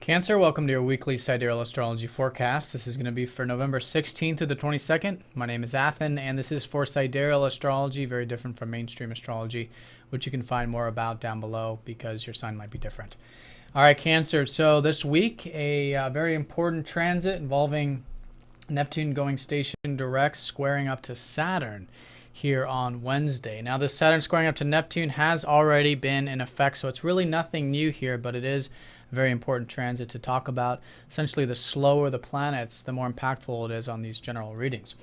Cancer, welcome to your weekly Sidereal Astrology forecast. This is going to be for November 16th through the 22nd. My name is Athen, and this is for Sidereal Astrology, very different from mainstream astrology, which you can find more about down below because your sign might be different. All right, Cancer. So this week, a very important transit involving Neptune going station direct, squaring up to Saturn here on Wednesday. Now, this Saturn squaring up to Neptune has already been in effect, so it's really nothing new here, but it is a very important transit to talk about. Essentially, the slower the planets, the more impactful it is on these general readings.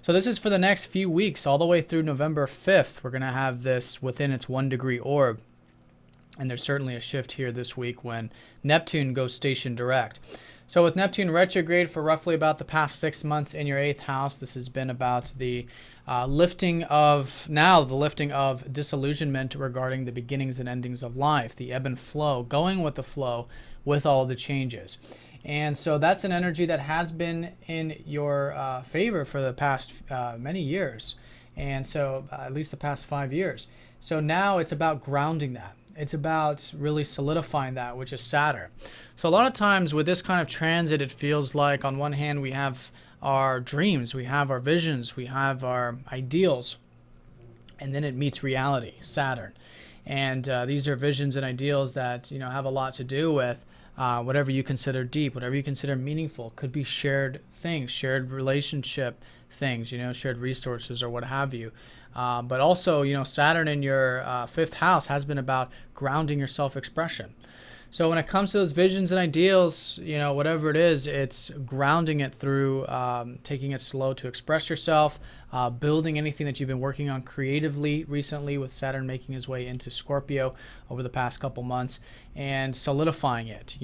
So this is for the next few weeks, all the way through November 5th. We're going to have this within its 1-degree orb. And there's certainly a shift here this week when Neptune goes station direct. So with Neptune retrograde for roughly about the past 6 months in your 8th house, this has been about the lifting of disillusionment regarding the beginnings and endings of life, the ebb and flow, going with the flow with all the changes. And so that's an energy that has been in your favor for the past many years. And so at least the past 5 years. So now it's about grounding that. It's about really solidifying that, which is Saturn. So a lot of times with this kind of transit, it feels like on one hand we have our dreams, we have our visions, we have our ideals, and then it meets reality, Saturn. And these are visions and ideals that have a lot to do with whatever you consider deep, whatever you consider meaningful. Could be shared things, shared relationship things, shared resources or what have you. But also, Saturn in your 5th house has been about grounding your self-expression. So when it comes to those visions and ideals, whatever it is, it's grounding it through taking it slow to express yourself, building anything that you've been working on creatively recently with Saturn making his way into Scorpio over the past couple months, and solidifying it,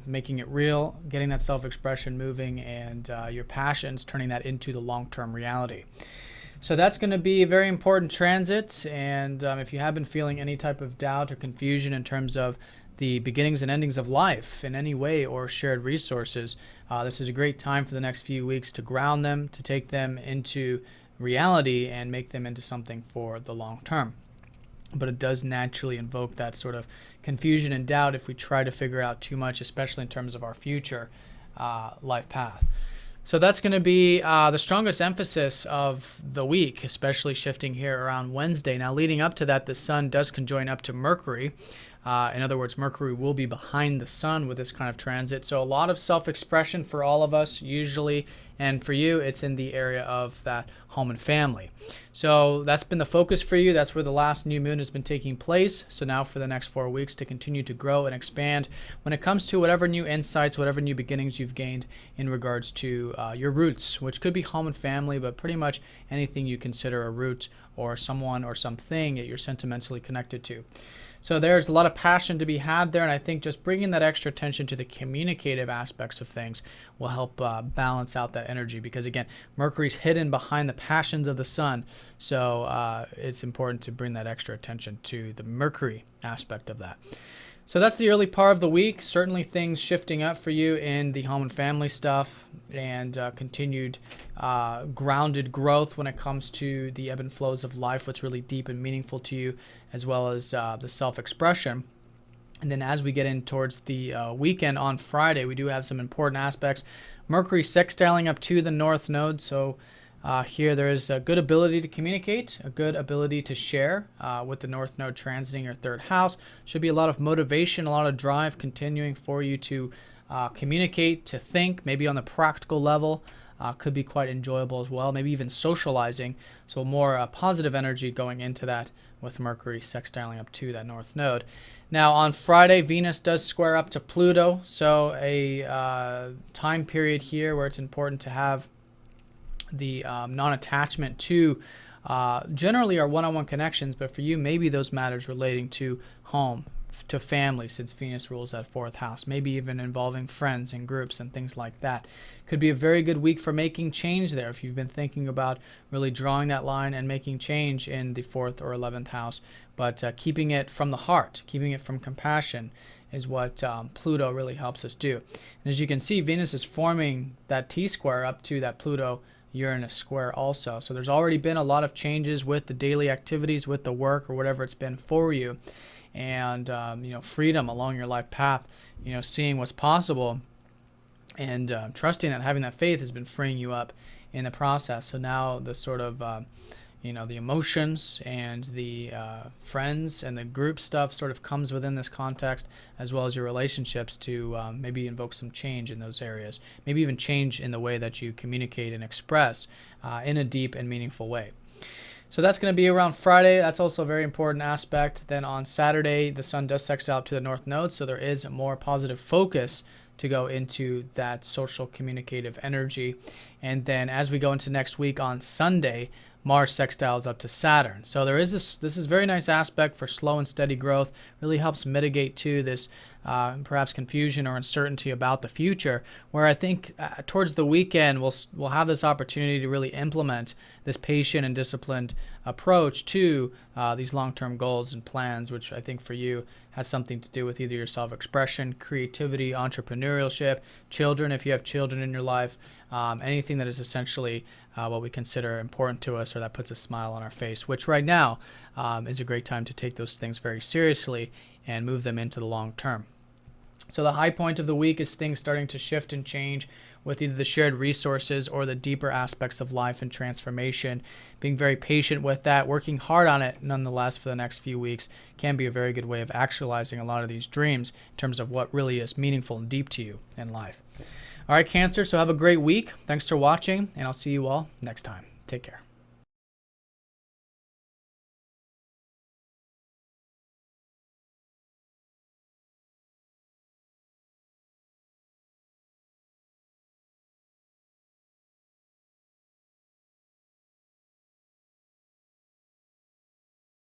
making it real, getting that self-expression moving, and your passions, turning that into the long-term reality. So that's going to be a very important transit, and if you have been feeling any type of doubt or confusion in terms of the beginnings and endings of life in any way or shared resources, this is a great time for the next few weeks to ground them, to take them into reality and make them into something for the long term. But it does naturally invoke that sort of confusion and doubt if we try to figure out too much, especially in terms of our future life path. So that's going to be the strongest emphasis of the week, especially shifting here around Wednesday. Now, leading up to that, the sun does conjoin up to Mercury. In other words, Mercury will be behind the sun with this kind of transit. So a lot of self-expression for all of us usually, and for you, it's in the area of that home and family. So that's been the focus for you. That's where the last new moon has been taking place. So now for the next 4 weeks to continue to grow and expand when it comes to whatever new insights, whatever new beginnings you've gained in regards to your roots, which could be home and family, but pretty much anything you consider a root or someone or something that you're sentimentally connected to. So there's a lot of passion to be had there, and I think just bringing that extra attention to the communicative aspects of things will help balance out that energy, because again, Mercury's hidden behind the passions of the sun, so it's important to bring that extra attention to the Mercury aspect of that. So that's the early part of the week. Certainly things shifting up for you in the home and family stuff, and continued grounded growth when it comes to the ebb and flows of life, what's really deep and meaningful to you, as well as the self-expression. And then as we get in towards the weekend on Friday, we do have some important aspects. Mercury sextiling up to the North Node, so here there is a good ability to communicate, a good ability to share with the North Node transiting your 3rd house. Should be a lot of motivation, a lot of drive continuing for you to communicate, to think, maybe on the practical level. Could be quite enjoyable as well, maybe even socializing. So more positive energy going into that with Mercury sextiling up to that North Node. Now on Friday, Venus does square up to Pluto, so a time period here where it's important to have the non-attachment to generally our one-on-one connections, but for you, maybe those matters relating to home, to family, since Venus rules that 4th house, maybe even involving friends and groups and things like that. Could be a very good week for making change there if you've been thinking about really drawing that line and making change in the 4th or 11th house, but keeping it from the heart, keeping it from compassion is what Pluto really helps us do. And as you can see, Venus is forming that T-square up to that Pluto Uranus square also. So there's already been a lot of changes with the daily activities, with the work or whatever it's been for you. and freedom along your life path, seeing what's possible, and trusting that having that faith has been freeing you up in the process. So now the sort of the emotions and the friends and the group stuff sort of comes within this context, as well as your relationships, to maybe invoke some change in those areas, maybe even change in the way that you communicate and express in a deep and meaningful way. So that's going to be around Friday. That's also a very important aspect. Then on Saturday, the sun does sextile to the North Node, so there is a more positive focus to go into that social communicative energy. And then as we go into next week on Sunday, Mars sextiles up to Saturn. So there is this is very nice aspect for slow and steady growth. Really helps mitigate too this perhaps confusion or uncertainty about the future, where I think towards the weekend we'll have this opportunity to really implement this patient and disciplined approach to these long-term goals and plans, which I think for you has something to do with either your self-expression, creativity, entrepreneurship, children, if you have children in your life, anything that is essentially what we consider important to us or that puts a smile on our face, which right now is a great time to take those things very seriously and move them into the long term. So the high point of the week is things starting to shift and change with either the shared resources or the deeper aspects of life and transformation. Being very patient with that, working hard on it nonetheless for the next few weeks can be a very good way of actualizing a lot of these dreams in terms of what really is meaningful and deep to you in life. All right, Cancer, so have a great week. Thanks for watching, and I'll see you all next time. Take care.